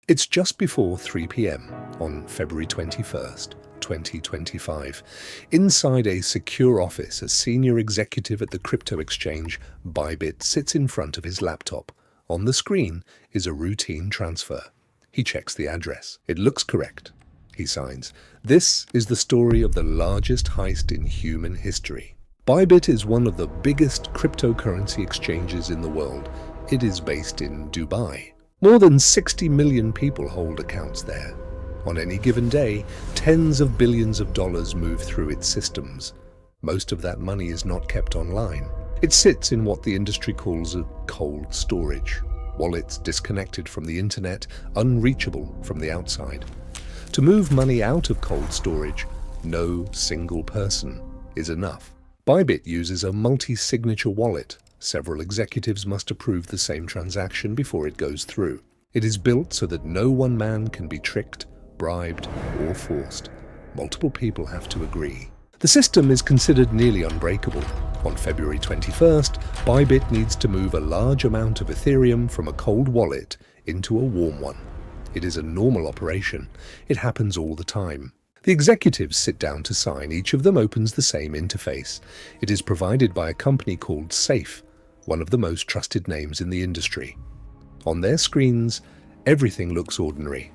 It's just before 3 p.m. on February 21st, 2025. Inside a secure office, a senior executive at the crypto exchange Bybit sits in front of his laptop. On the screen is a routine transfer. He checks the address. It looks correct. He signs. This is the story of the largest heist in human history. Bybit is one of the biggest cryptocurrency exchanges in the world. It is based in Dubai. More than 60 million people hold accounts there. On any given day, tens of billions of dollars move through its systems. Most of that money is not kept online. It sits in what the industry calls a cold storage. Wallets disconnected from the internet, unreachable from the outside. To move money out of cold storage, no single person is enough. Bybit uses a multi-signature wallet. Several executives must approve the same transaction before it goes through. It is built so that no one man can be tricked, bribed, or forced. Multiple people have to agree. The system is considered nearly unbreakable. On February 21st, Bybit needs to move a large amount of Ethereum from a cold wallet into a warm one. It is a normal operation. It happens all the time. The executives sit down to sign. Each of them opens the same interface. It is provided by a company called Safe, one of the most trusted names in the industry. On their screens, everything looks ordinary.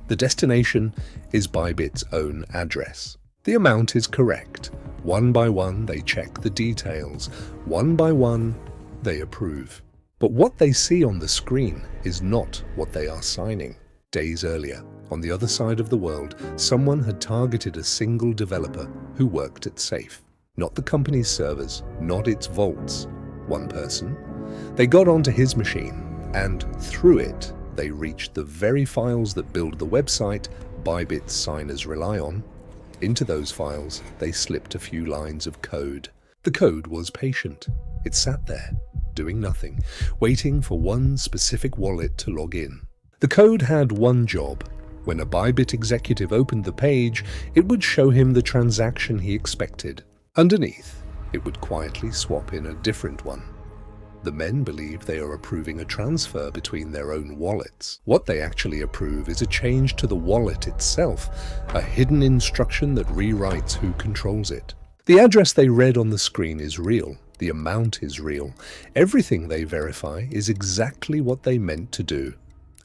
The destination is Bybit's own address. The amount is correct. One by one, they check the details. One by one, they approve. But what they see on the screen is not what they are signing. Days earlier, on the other side of the world, someone had targeted a single developer who worked at Safe. Not the company's servers, not its vaults. One person. They got onto his machine, and through it, they reached the very files that build the website Bybit's signers rely on. Into those files, they slipped a few lines of code. The code was patient. It sat there, doing nothing, waiting for one specific wallet to log in. The code had one job. When a Bybit executive opened the page, it would show him the transaction he expected. Underneath, it would quietly swap in a different one. The men believe they are approving a transfer between their own wallets. What they actually approve is a change to the wallet itself, a hidden instruction that rewrites who controls it. The address they read on the screen is real. The amount is real. Everything they verify is exactly what they meant to do,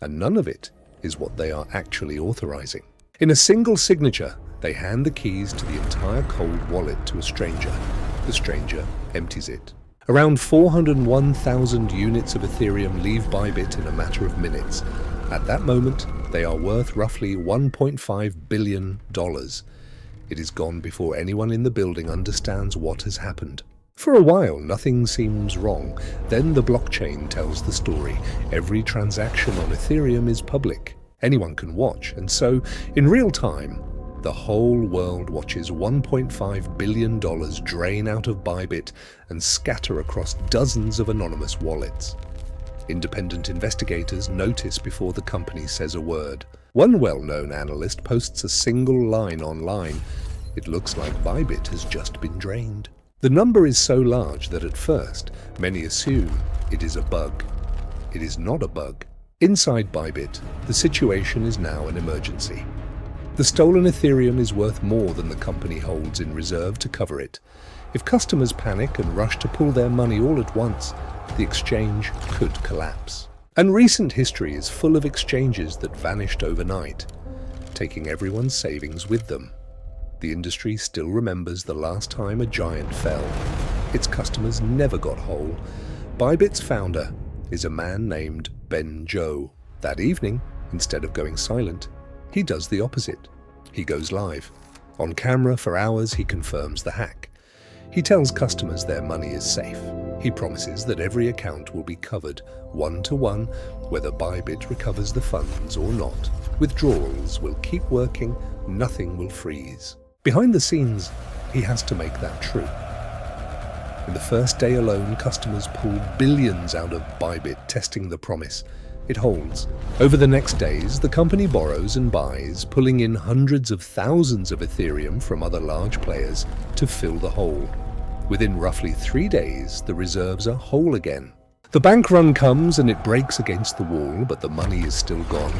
and none of it is what they are actually authorizing. In a single signature, they hand the keys to the entire cold wallet to a stranger. The stranger empties it. Around 401,000 units of Ethereum leave Bybit in a matter of minutes. At that moment, they are worth roughly $1.5 billion. It is gone before anyone in the building understands what has happened. For a while, nothing seems wrong. Then the blockchain tells the story. Every transaction on Ethereum is public. Anyone can watch, and so, in real time, the whole world watches $1.5 billion drain out of Bybit and scatter across dozens of anonymous wallets. Independent investigators notice before the company says a word. One well-known analyst posts a single line online. It looks like Bybit has just been drained. The number is so large that at first, many assume it is a bug. It is not a bug. Inside Bybit, the situation is now an emergency. The stolen Ethereum is worth more than the company holds in reserve to cover it. If customers panic and rush to pull their money all at once, the exchange could collapse. And recent history is full of exchanges that vanished overnight, taking everyone's savings with them. The industry still remembers the last time a giant fell. Its customers never got whole. Bybit's founder is a man named Ben Joe. That evening, instead of going silent, he does the opposite. He goes live. On camera for hours, he confirms the hack. He tells customers their money is safe. He promises that every account will be covered, one-to-one, whether Bybit recovers the funds or not. Withdrawals will keep working, nothing will freeze. Behind the scenes, he has to make that true. In the first day alone, customers pulled billions out of Bybit, testing the promise. It holds. Over the next days, the company borrows and buys, pulling in hundreds of thousands of Ethereum from other large players to fill the hole. Within roughly 3 days, the reserves are whole again. The bank run comes and it breaks against the wall, but the money is still gone.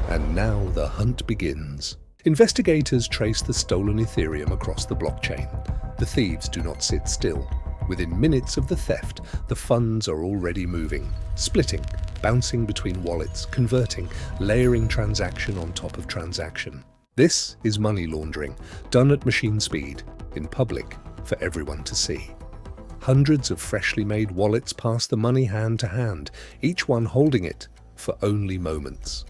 And now the hunt begins. Investigators trace the stolen Ethereum across the blockchain. The thieves do not sit still. Within minutes of the theft, the funds are already moving, splitting, bouncing between wallets, converting, layering transaction on top of transaction. This is money laundering, done at machine speed, in public, for everyone to see. Hundreds of freshly made wallets pass the money hand to hand, each one holding it for only moments.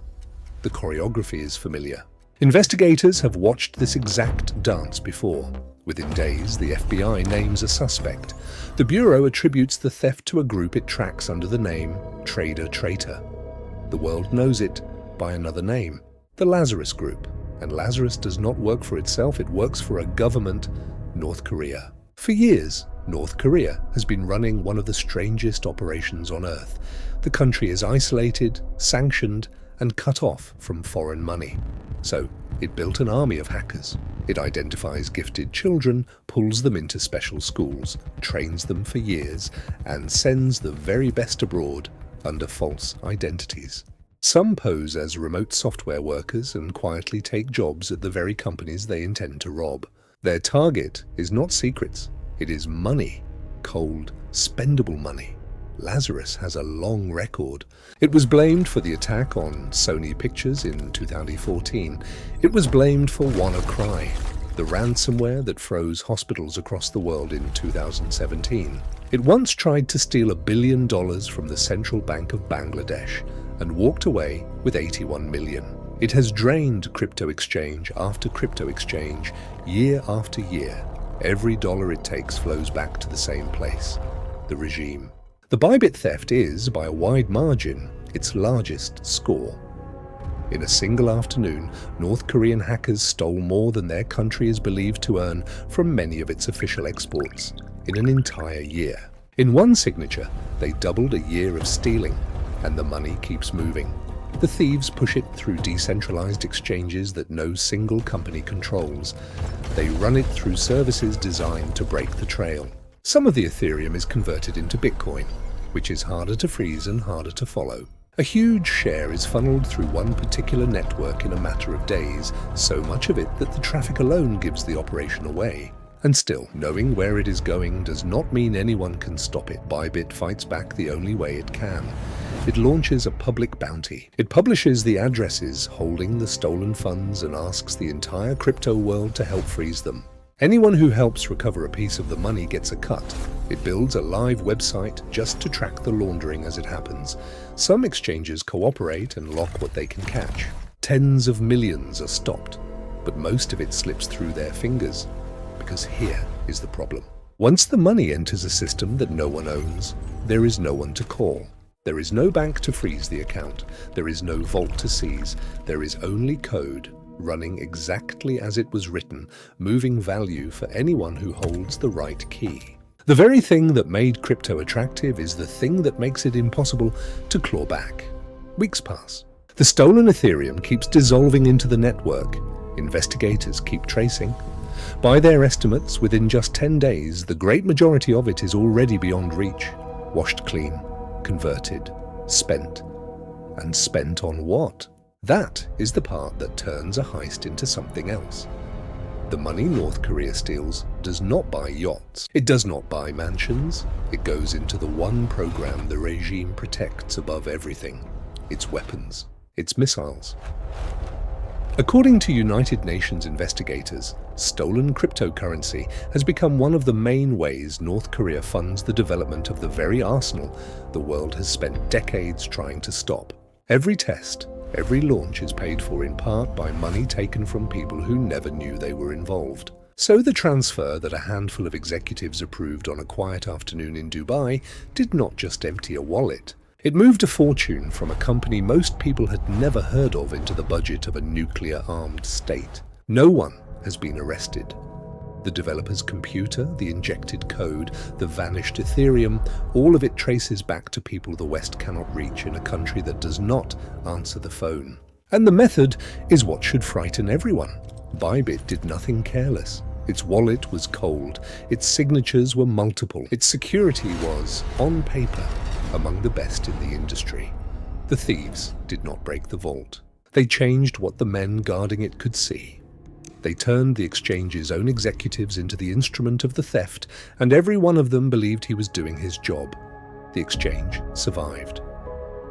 The choreography is familiar. Investigators have watched this exact dance before. Within days, the FBI names a suspect. The Bureau attributes the theft to a group it tracks under the name Trader Traitor. The world knows it by another name, the Lazarus Group. And Lazarus does not work for itself, it works for a government, North Korea. For years, North Korea has been running one of the strangest operations on Earth. The country is isolated, sanctioned, and cut off from foreign money. So, it built an army of hackers. It identifies gifted children, pulls them into special schools, trains them for years, and sends the very best abroad under false identities. Some pose as remote software workers and quietly take jobs at the very companies they intend to rob. Their target is not secrets, it is money, cold, spendable money. Lazarus has a long record. It was blamed for the attack on Sony Pictures in 2014. It was blamed for WannaCry, the ransomware that froze hospitals across the world in 2017. It once tried to steal $1 billion from the Central Bank of Bangladesh and walked away with 81 million. It has drained crypto exchange after crypto exchange, year after year. Every dollar it takes flows back to the same place, the regime. The Bybit theft is, by a wide margin, its largest score. In a single afternoon, North Korean hackers stole more than their country is believed to earn from many of its official exports in an entire year. In one signature, they doubled a year of stealing, and the money keeps moving. The thieves push it through decentralized exchanges that no single company controls. They run it through services designed to break the trail. Some of the Ethereum is converted into Bitcoin, which is harder to freeze and harder to follow. A huge share is funneled through one particular network in a matter of days, so much of it that the traffic alone gives the operation away. And still, knowing where it is going does not mean anyone can stop it. Bybit fights back the only way it can. It launches a public bounty. It publishes the addresses holding the stolen funds and asks the entire crypto world to help freeze them. Anyone who helps recover a piece of the money gets a cut. It builds a live website just to track the laundering as it happens. Some exchanges cooperate and lock what they can catch. Tens of millions are stopped, but most of it slips through their fingers. Because here is the problem. Once the money enters a system that no one owns, there is no one to call. There is no bank to freeze the account. There is no vault to seize. There is only code, running exactly as it was written, moving value for anyone who holds the right key. The very thing that made crypto attractive is the thing that makes it impossible to claw back. Weeks pass. The stolen Ethereum keeps dissolving into the network. Investigators keep tracing. By their estimates, within just 10 days, the great majority of it is already beyond reach, washed clean, converted, spent. And spent on what? That is the part that turns a heist into something else. The money North Korea steals does not buy yachts. It does not buy mansions. It goes into the one program the regime protects above everything: its weapons, its missiles. According to United Nations investigators, stolen cryptocurrency has become one of the main ways North Korea funds the development of the very arsenal the world has spent decades trying to stop. Every test, every launch is paid for in part by money taken from people who never knew they were involved. So the transfer that a handful of executives approved on a quiet afternoon in Dubai did not just empty a wallet. It moved a fortune from a company most people had never heard of into the budget of a nuclear-armed state. No one has been arrested. The developer's computer, the injected code, the vanished Ethereum, all of it traces back to people the West cannot reach in a country that does not answer the phone. And the method is what should frighten everyone. Bybit did nothing careless. Its wallet was cold, its signatures were multiple, its security was, on paper, among the best in the industry. The thieves did not break the vault. They changed what the men guarding it could see. They turned the exchange's own executives into the instrument of the theft, and every one of them believed he was doing his job. The exchange survived.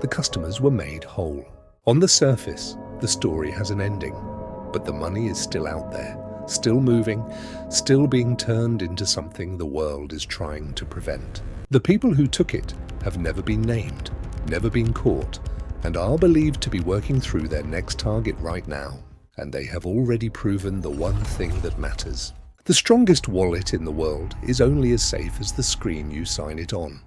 The customers were made whole. On the surface, the story has an ending, but the money is still out there, still moving, still being turned into something the world is trying to prevent. The people who took it have never been named, never been caught, and are believed to be working through their next target right now. And they have already proven the one thing that matters. The strongest wallet in the world is only as safe as the screen you sign it on.